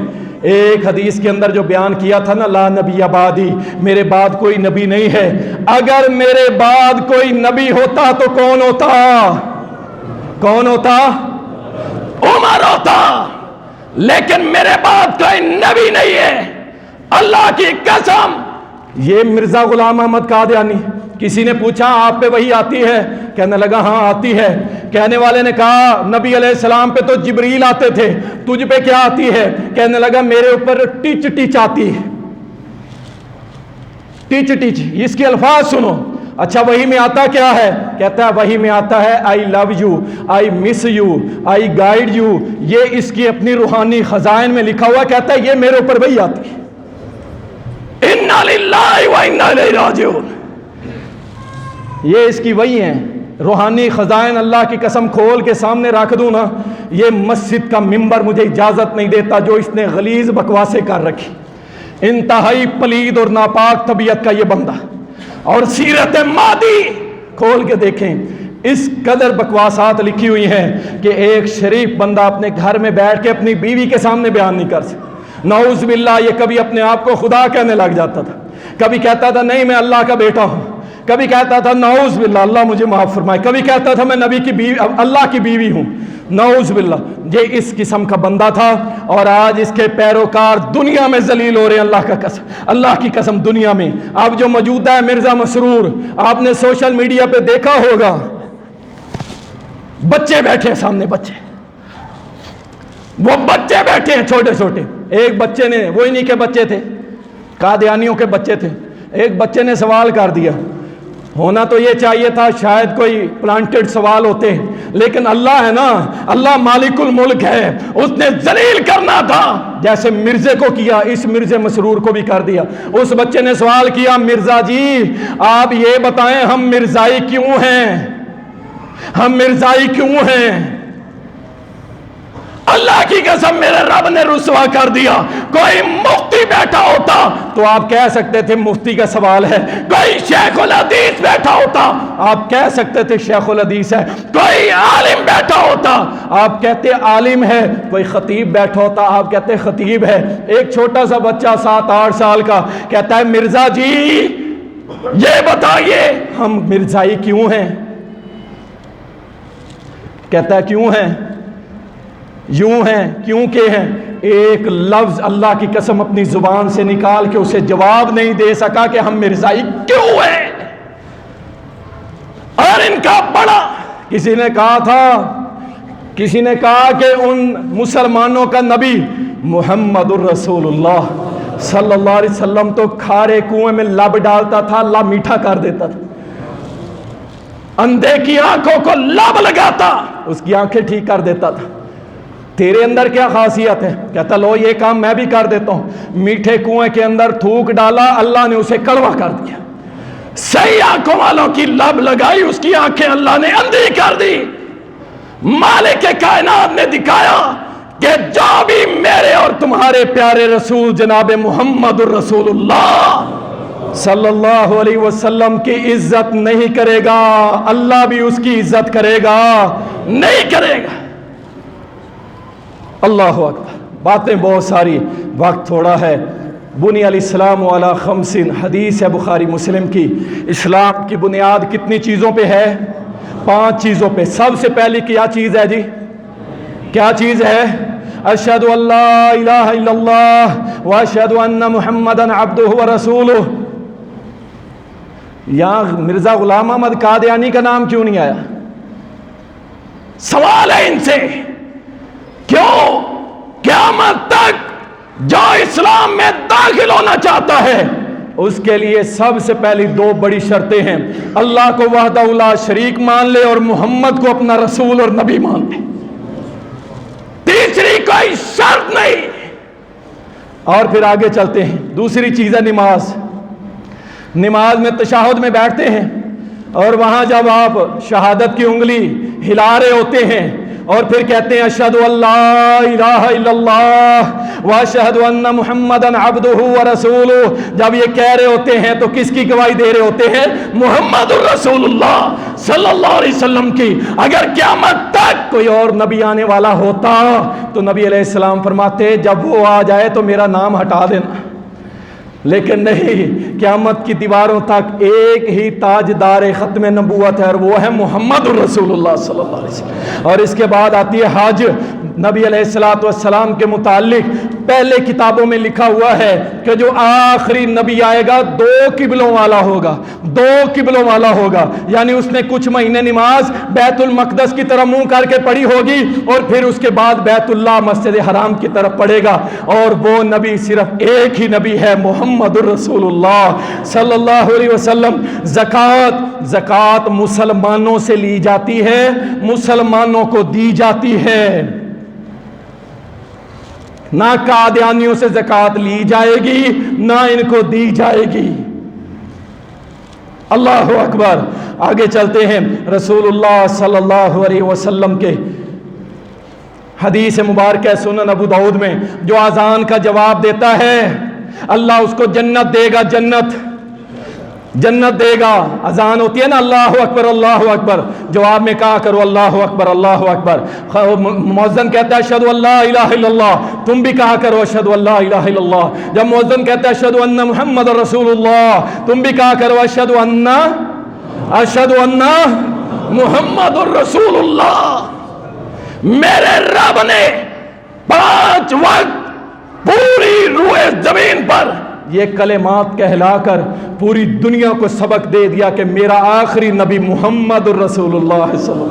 ایک حدیث کے اندر جو بیان کیا تھا نا، لا نبی بعدی، میرے بعد کوئی نبی نہیں ہے، اگر میرے بعد کوئی نبی ہوتا تو کون ہوتا؟ کون ہوتا؟ عمر ہوتا، لیکن میرے بعد کوئی نبی نہیں ہے۔ اللہ کی قسم، یہ مرزا غلام احمد قادیانی، کسی نے پوچھا آپ پہ وحی آتی ہے؟ کہنے لگا ہاں آتی ہے۔ کہنے والے نے کہا نبی علیہ السلام پہ تو جبریل آتے تھے، تجھ پہ کیا آتی ہے؟ کہنے لگا میرے اوپر ٹچ ٹچ آتی ہے۔ ٹچ ٹچ، اس کے الفاظ سنو۔ اچھا وحی میں آتا کیا ہے؟ کہتا ہے وحی میں آتا ہے I love you, I miss you, I guide you. یہ اس کی اپنی روحانی خزائن میں لکھا ہوا، کہتا ہے یہ میرے اوپر وحی آتی ہے۔ انا للہ و انا الیہ راجعون، یہ اس کی وحی ہیں۔ روحانی خزائن اللہ کی قسم کھول کے سامنے رکھ دوں نا، یہ مسجد کا ممبر مجھے اجازت نہیں دیتا جو اس نے غلیظ بکواسیں کر رکھی۔ انتہائی پلید اور ناپاک طبیعت کا یہ بندہ، اور سیرت مادی کھول کے دیکھیں، اس قدر بکواسات لکھی ہوئی ہیں کہ ایک شریف بندہ اپنے گھر میں بیٹھ کے اپنی بیوی کے سامنے بیان نہیں کر سکتا۔ نعوذ باللہ، یہ کبھی اپنے آپ کو خدا کہنے لگ جاتا تھا، کبھی کہتا تھا نہیں میں اللہ کا بیٹا ہوں، کبھی کہتا تھا نعوذ باللہ اللہ مجھے معاف فرمائے، کبھی کہتا تھا میں نبی کی بیوی، اللہ کی بیوی ہوں، نعوذ باللہ۔ یہ اس قسم کا بندہ تھا، اور آج اس کے پیروکار دنیا میں ذلیل ہو رہے ہیں۔ اللہ کا قسم، اللہ کی قسم، دنیا میں اب جو موجودہ ہے مرزا مسرور، آپ نے سوشل میڈیا پہ دیکھا ہوگا، بچے بیٹھے ہیں سامنے، بچے، وہ بچے بیٹھے ہیں چھوٹے چھوٹے۔ ایک بچے نے، وہ انہی کے بچے تھے، قادیانیوں کے بچے تھے، ایک بچے نے سوال کر دیا، ہونا تو یہ چاہیے تھا شاید کوئی پلانٹڈ سوال ہوتے، لیکن اللہ ہے نا، اللہ مالک الملک ہے، اس نے ذلیل کرنا تھا، جیسے مرزے کو کیا اس مرزے مسرور کو بھی کر دیا۔ اس بچے نے سوال کیا، مرزا جی آپ یہ بتائیں ہم مرزائی کیوں ہیں؟ ہم مرزائی کیوں ہیں؟ اللہ کی قسم میرے رب نے رسوا کر دیا۔ کوئی مفتی بیٹھا ہوتا تو آپ کہہ سکتے تھے مفتی کا سوال ہے، کوئی شیخ الحدیث بیٹھا ہوتا آپ کہہ سکتے تھے شیخ الحدیث ہے، کوئی عالم بیٹھا ہوتا آپ کہتے عالم ہے، کوئی خطیب بیٹھا ہوتا آپ کہتے خطیب ہے۔ ایک چھوٹا سا بچہ 7-8 سال کا کہتا ہے مرزا جی یہ بتائیے ہم مرزائی کیوں ہیں؟ کہتا ہے کیوں ہیں؟ یوں ہیں، کیوں کہ ہیں؟ ایک لفظ اللہ کی قسم اپنی زبان سے نکال کے اسے جواب نہیں دے سکا کہ ہم مرزائی کیوں ہیں۔ اور ان کا بڑا، کسی نے کہا تھا، کسی نے کہا کہ ان مسلمانوں کا نبی محمد الرسول اللہ صلی اللہ علیہ وسلم تو کھارے کنویں میں لب ڈالتا تھا، اللہ میٹھا کر دیتا تھا، اندھے کی آنکھوں کو لب لگاتا اس کی آنکھیں ٹھیک کر دیتا تھا۔ تیرے اندر کیا خاصیت ہے؟ کہتا لو یہ کام میں بھی کر دیتا ہوں۔ میٹھے کنویں کے اندر تھوک ڈالا، اللہ نے اسے کڑوا کر دیا۔ صحیح آنکھوں والوں کی لب لگائی، اس کی آنکھیں اللہ نے اندھی کر دی۔ مالک کائنات نے دکھایا کہ جو بھی میرے اور تمہارے پیارے رسول جناب محمد الرسول اللہ صلی اللہ علیہ وسلم کی عزت نہیں کرے گا، اللہ بھی اس کی عزت کرے گا نہیں کرے گا۔ اللہ اکبر، باتیں بہت ساری، وقت تھوڑا ہے۔ بنی الاسلام علی 5 حدیث ہے بخاری مسلم کی۔ اسلام کی بنیاد کتنی چیزوں پہ ہے؟ 5 چیزوں پہ۔ سب سے پہلی کیا چیز ہے جی؟ کیا چیز ہے؟ اشہد ان لا الہ الا اللہ واشہد ان محمدا عبدہ ورسولہ۔ یہاں مرزا غلام احمد قادیانی کا نام کیوں نہیں آیا؟ سوال ہے ان سے، کیوں؟ قیامت تک جو اسلام میں داخل ہونا چاہتا ہے اس کے لیے سب سے پہلی 2 بڑی شرطیں ہیں، اللہ کو وحدہ لا شریک مان لے اور محمد کو اپنا رسول اور نبی مان لے۔ تیسری کوئی شرط نہیں۔ اور پھر آگے چلتے ہیں. دوسری چیز ہے نماز. نماز میں تشہد میں بیٹھتے ہیں اور وہاں جب آپ شہادت کی انگلی ہلا رہے ہوتے ہیں اور پھر کہتے ہیں اشہد ان لا الہ الا اللہ واشہد ان محمدا عبدہ ورسولہ، جب یہ کہہ رہے ہوتے ہیں تو کس کی گواہی دے رہے ہوتے ہیں؟ محمد رسول اللہ صلی اللہ علیہ وسلم کی. اگر قیامت تک کوئی اور نبی آنے والا ہوتا تو نبی علیہ السلام فرماتے جب وہ آ جائے تو میرا نام ہٹا دینا، لیکن نہیں، قیامت کی دیواروں تک ایک ہی تاجدار ختم نبوت ہے اور وہ ہے محمد رسول اللہ صلی اللہ علیہ وسلم. اور اس کے بعد آتی ہے حج. نبی علیہ السلام کے متعلق پہلے کتابوں میں لکھا ہوا ہے کہ جو آخری نبی آئے گا 2 قبلوں والا ہوگا، 2 قبلوں والا ہوگا. یعنی اس نے کچھ مہینے نماز بیت المقدس کی طرف منہ کر کے پڑھی ہوگی اور پھر اس کے بعد بیت اللہ مسجد حرام کی طرف پڑھے گا. اور وہ نبی صرف ایک ہی نبی ہے، محمد رسول اللہ صلی اللہ علیہ وسلم. زکوٰۃ مسلمانوں سے لی جاتی ہے، مسلمانوں کو دی جاتی ہے، نہ قادیانیوں سے زکوٰۃ لی جائے گی نہ ان کو دی جائے گی. اللہ اکبر. آگے چلتے ہیں. رسول اللہ صلی اللہ علیہ وسلم کے حدیث مبارکہ سنن ابو داؤد میں جو اذان کا جواب دیتا ہے اللہ اس کو جنت دے گا، جنت دے گا. اذان ہوتی ہے نا اللہ اکبر اللہ اکبر، جواب میں کہا کرو اللہ اکبر اللہ اکبر. مؤذن کہتا ہے اشہد ان لا الہ الا اللہ، تم بھی کہا کرو اشہد ان لا الہ الا اللہ. جب مؤذن کہتا ہے اشہد ان محمد رسول اللہ، تم بھی کہا کرو اشہد ان محمد رسول اللہ. میرے رب نے 5 وقت پوری روئے زمین پر یہ کلمات کہلا کر پوری دنیا کو سبق دے دیا کہ میرا آخری نبی محمد رسول اللہ صلی اللہ علیہ وسلم.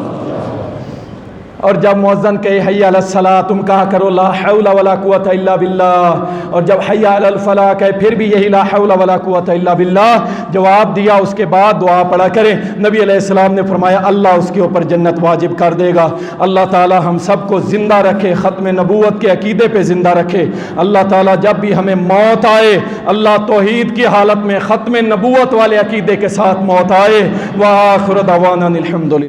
اور جب مؤذن کہے حی علی الصلاۃ، تم کہا کرو لا حول ولا قوت الا باللہ. اور جب حی علی الفلاح کہے پھر بھی یہی لا حول ولا قوت الا باللہ جواب دیا. اس کے بعد دعا پڑھا کریں. نبی علیہ السلام نے فرمایا اللہ اس کے اوپر جنت واجب کر دے گا. اللہ تعالی ہم سب کو زندہ رکھے، ختم نبوت کے عقیدے پہ زندہ رکھے. اللہ تعالی جب بھی ہمیں موت آئے اللہ توحید کی حالت میں ختم نبوت والے عقیدے کے ساتھ موت آئے. وآخر دعوانا الحمدللہ.